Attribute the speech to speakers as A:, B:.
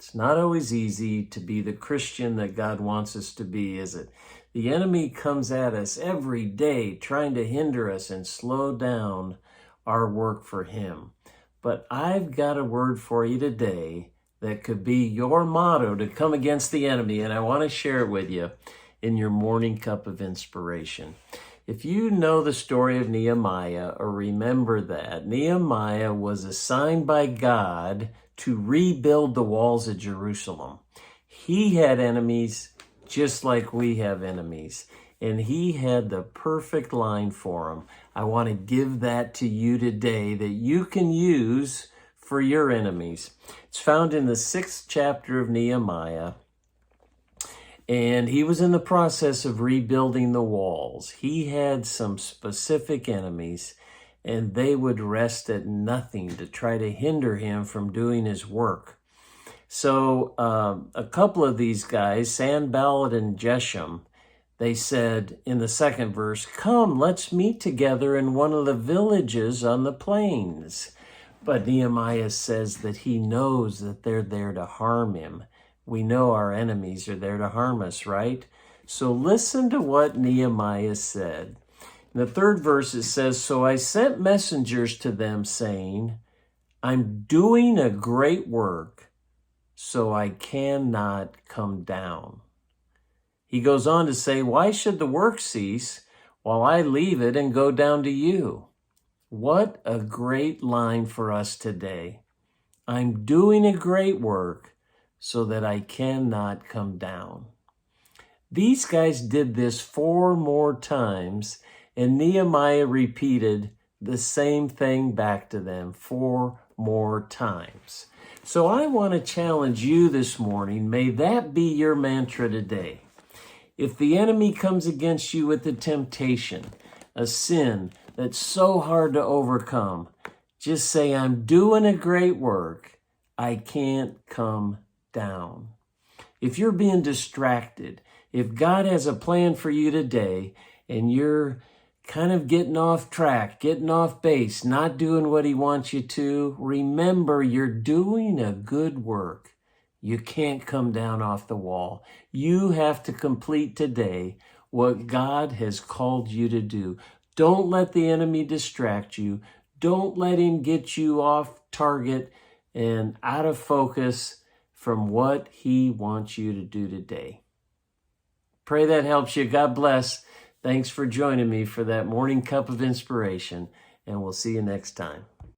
A: It's not always easy to be the Christian that God wants us to be, is it? The enemy comes at us every day trying to hinder us and slow down our work for him. But I've got a word for you today that could be your motto to come against the enemy, and I want to share it with you in your morning cup of inspiration. If you know the story of Nehemiah or remember that, Nehemiah was assigned by God to rebuild the walls of Jerusalem. He had enemies just like we have enemies, and he had the perfect line for them. I want to give that to you today that you can use for your enemies. It's found in the 6th chapter of Nehemiah. And he was in the process of rebuilding the walls. He had some specific enemies, and they would rest at nothing to try to hinder him from doing his work. So a couple of these guys, Sanballat and Geshem, they said in the 2nd verse, "Come, let's meet together in one of the villages on the plains." But Nehemiah says that he knows that they're there to harm him. We know our enemies are there to harm us, right? So listen to what Nehemiah said. In the 3rd verse it says, "So I sent messengers to them saying, I'm doing a great work, so I cannot come down." He goes on to say, "Why should the work cease while I leave it and go down to you?" What a great line for us today. I'm doing a great work so that I cannot come down. These guys did this 4 more times, and Nehemiah repeated the same thing back to them 4 more times. So I want to challenge you this morning. May that be your mantra today. If the enemy comes against you with a temptation, a sin that's so hard to overcome, just say, I'm doing a great work. I can't come down. If you're being distracted, if God has a plan for you today and you're kind of getting off track, getting off base, not doing what he wants you to, remember you're doing a good work. You can't come down off the wall. You have to complete today what God has called you to do. Don't let the enemy distract you. Don't let him get you off target and out of focus from what he wants you to do today. Pray that helps you. God bless. Thanks for joining me for that morning cup of inspiration, and we'll see you next time.